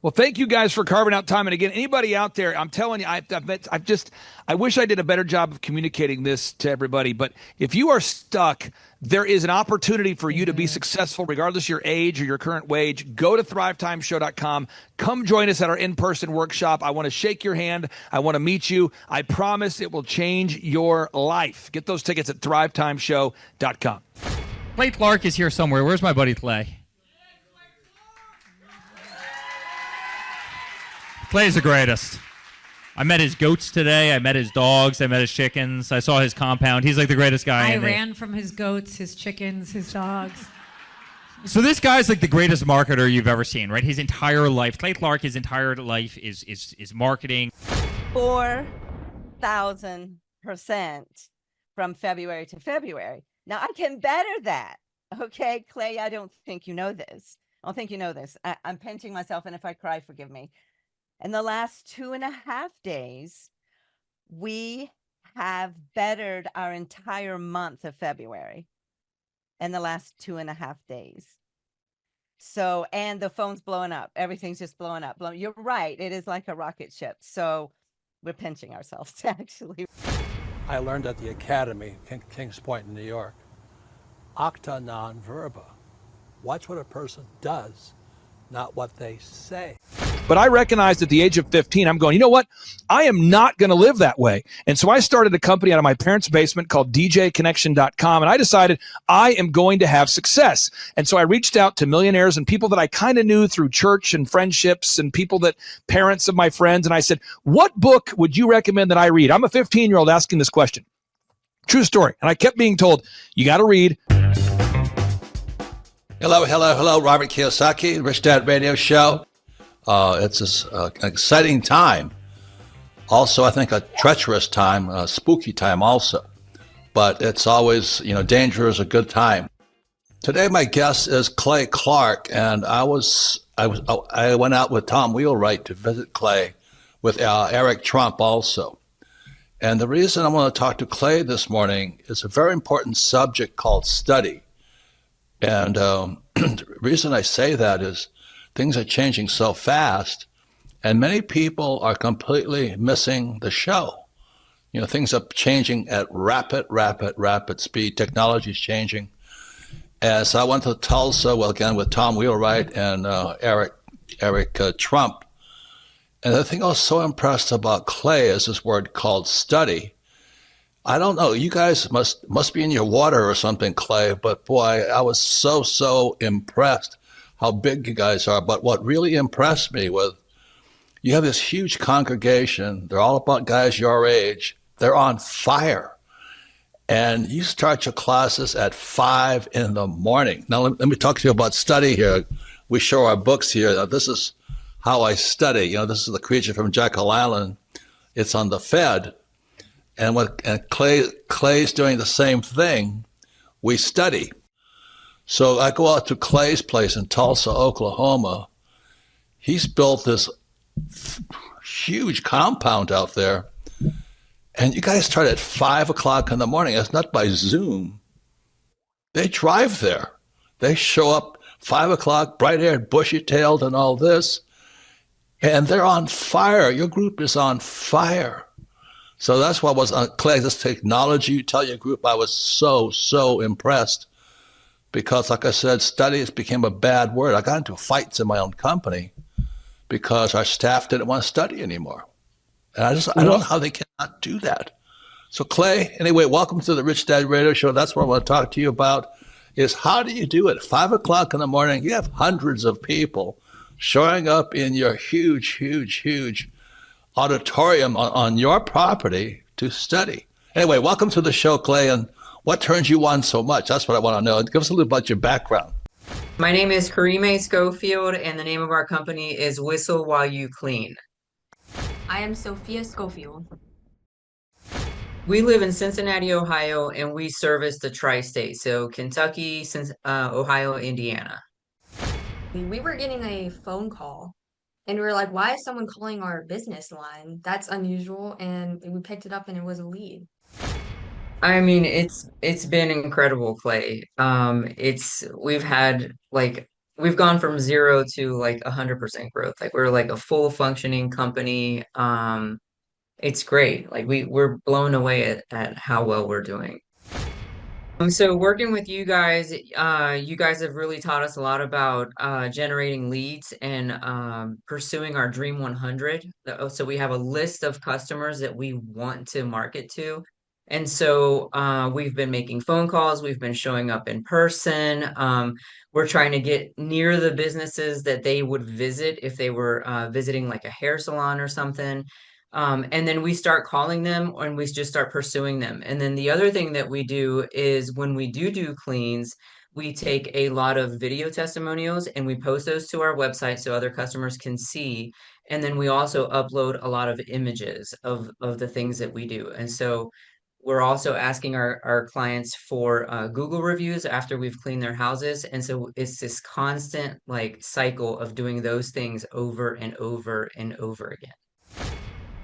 Well, thank you guys for carving out time. And again, anybody out there, I'm telling you, I wish I did a better job of communicating this to everybody. But if you are stuck, there is an opportunity for you to be successful, regardless of your age or your current wage. Go to thrivetimeshow.com. Come join us at our in-person workshop. I want to shake your hand. I want to meet you. I promise it will change your life. Get those tickets at thrivetimeshow.com. Clay Clark is here somewhere. Where's my buddy Clay? Clay's the greatest. I met his goats today. I met his dogs. I met his chickens. I saw his compound. He's like the greatest guy. I ran from his goats, his chickens, his dogs. So this guy's like the greatest marketer you've ever seen, right? His entire life, Clay Clark, his entire life is marketing. 4,000% from February to February. Now I can better that. Okay, Clay, I don't think you know this. I don't think you know this. I'm pinching myself, and if I cry, forgive me. In the last 2.5 days, we have bettered our entire month of February in the last 2.5 days. So, and the phone's blowing up. Everything's just blowing up. You're right. It is like a rocket ship. So we're pinching ourselves, actually. I learned at the Academy, Kings Point in New York, acta non verba. Watch what a person does, not what they say. But I recognized at the age of 15, I'm going, you know what? I am not going to live that way. And so I started a company out of my parents' basement called djconnection.com. And I decided I am going to have success. And so I reached out to millionaires and people that I kind of knew through church and friendships and people that parents of my friends. And I said, what book would you recommend that I read? I'm a 15-year-old asking this question. True story. And I kept being told, you got to read. Hello, Robert Kiyosaki, Rich Dad Radio Show. It's an exciting time. Also, I think a treacherous time, a spooky time also. But it's always, danger is a good time. Today, my guest is Clay Clark, and I went out with Tom Wheelwright to visit Clay with Eric Trump also. And the reason I want to talk to Clay this morning is a very important subject called study. And the reason I say that is things are changing so fast, and many people are completely missing the show. Things are changing at rapid speed. Technology is changing. And so I went to Tulsa, again, with Tom Wheelwright and Eric Trump. And the thing I was so impressed about Clay is this word called study. I don't know, you guys must be in your water or something, Clay, but boy, I was so impressed how big you guys are. But what really impressed me was you have this huge congregation. They're all about guys your age. They're on fire. And you start your classes at 5 in the morning. Now, let me talk to you about study here. We show our books here. Now, this is how I study. This is The Creature from Jekyll Island. It's on the Fed. And Clay's doing the same thing. We study. So I go out to Clay's place in Tulsa, Oklahoma. He's built this huge compound out there. And you guys start at 5 o'clock in the morning. It's not by Zoom. They drive there. They show up 5 o'clock, bright-haired, bushy-tailed and all this. And they're on fire. Your group is on fire. So that's what was on Clay, this technology you tell your group. I was so impressed because, like I said, studies became a bad word. I got into fights in my own company because our staff didn't want to study anymore. And I don't know how they cannot do that. So Clay, anyway, welcome to the Rich Dad Radio Show. That's what I want to talk to you about is how do you do it? 5 o'clock in the morning, you have hundreds of people showing up in your huge auditorium on your property to study. Anyway, welcome to the show, Clay, and what turns you on so much? That's what I want to know. Give us a little about your background. My name is Karime Schofield, and the name of our company is Whistle While You Clean. I am Sophia Schofield. We live in Cincinnati, Ohio, and we service the tri-state, so Kentucky, Ohio, Indiana. We were getting a phone call. And we were like, why is someone calling our business line? That's unusual. And we picked it up and it was a lead. I mean, it's been incredible, Clay. We've had like we've gone from 0 to like 100% growth. Like we're like a full functioning company. It's great. Like we're blown away at how well we're doing. So working with you guys have really taught us a lot about generating leads and pursuing our Dream 100. So we have a list of customers that we want to market to. And so we've been making phone calls, we've been showing up in person. We're trying to get near the businesses that they would visit if they were visiting like a hair salon or something. And then we start calling them and we just start pursuing them. And then the other thing that we do is when we do cleans, we take a lot of video testimonials and we post those to our website so other customers can see. And then we also upload a lot of images of the things that we do. And so we're also asking our clients for Google reviews after we've cleaned their houses. And so it's this constant like cycle of doing those things over and over and over again.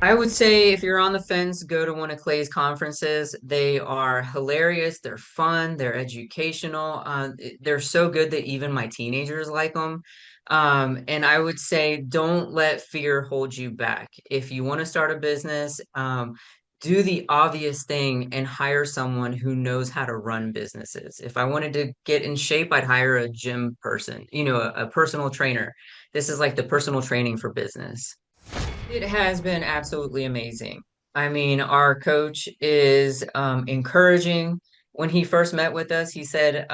I would say if you're on the fence, go to one of Clay's conferences. They are hilarious, they're fun, they're educational. They're so good that even my teenagers like them. And I would say don't let fear hold you back. If you want to start a business, do the obvious thing and hire someone who knows how to run businesses. If I wanted to get in shape, I'd hire a gym person, a personal trainer. This is like the personal training for business. It has been absolutely amazing. I mean, our coach is encouraging. When he first met with us, he said,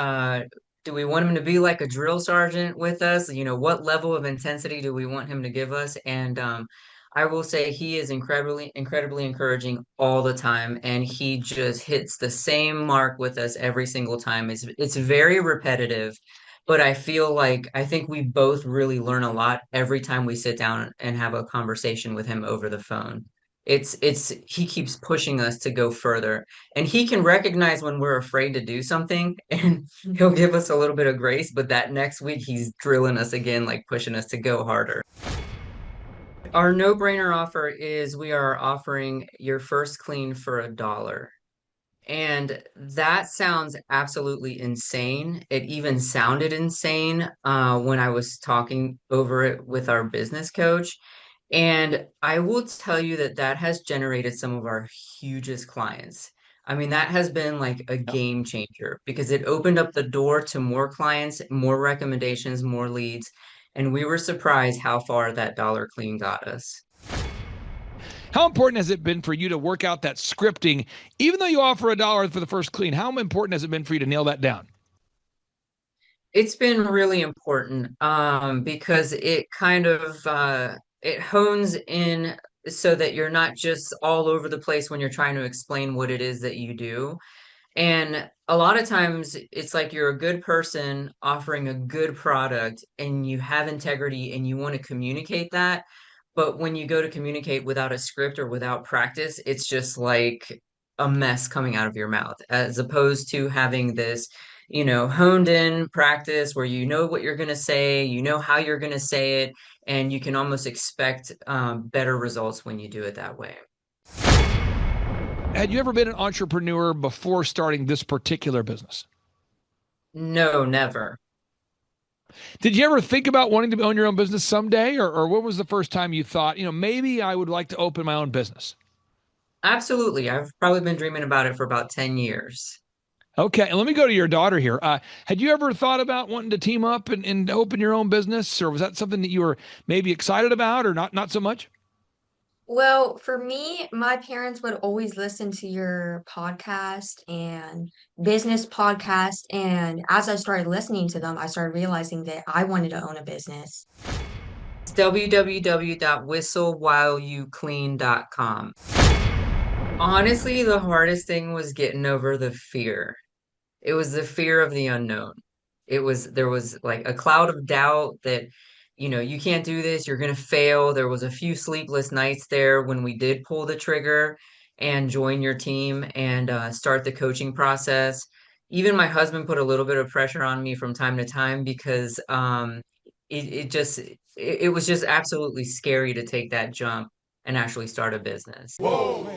do we want him to be like a drill sergeant with us? What level of intensity do we want him to give us? And I will say he is incredibly encouraging all the time, and he just hits the same mark with us every single time. It's very repetitive, but I think we both really learn a lot every time we sit down and have a conversation with him over the phone. He keeps pushing us to go further, and he can recognize when we're afraid to do something, and he'll give us a little bit of grace, but that next week he's drilling us again, like pushing us to go harder. Our no-brainer offer is we are offering your first clean for $1. And that sounds absolutely insane. It even sounded insane when I was talking over it with our business coach. And I will tell you that that has generated some of our hugest clients. I mean, that has been like a game changer because it opened up the door to more clients, more recommendations, more leads. And we were surprised how far that dollar clean got us. How important has it been for you to work out that scripting, even though you offer $1 for the first clean? How important has it been for you to nail that down? It's been really important because it kind of it hones in so that you're not just all over the place when you're trying to explain what it is that you do. And a lot of times it's like you're a good person offering a good product and you have integrity and you want to communicate that. But when you go to communicate without a script or without practice, it's just like a mess coming out of your mouth, as opposed to having this, honed in practice where you know what you're going to say, you know how you're going to say it, and you can almost expect better results when you do it that way. Had you ever been an entrepreneur before starting this particular business? No, never. Did you ever think about wanting to own your own business someday? Or what was the first time you thought, maybe I would like to open my own business? Absolutely. I've probably been dreaming about it for about 10 years. Okay, and let me go to your daughter here. Had you ever thought about wanting to team up and open your own business? Or was that something that you were maybe excited about or not so much? Well, for me, my parents would always listen to your podcast and business podcast. And as I started listening to them, I started realizing that I wanted to own a business. It's www.whistlewhileyouclean.com. Honestly, the hardest thing was getting over the fear. It was the fear of the unknown. There was like a cloud of doubt that, you can't do this, you're going to fail. There was a few sleepless nights there when we did pull the trigger and join your team and start the coaching process. Even my husband put a little bit of pressure on me from time to time because it was just absolutely scary to take that jump and actually start a business. Whoa.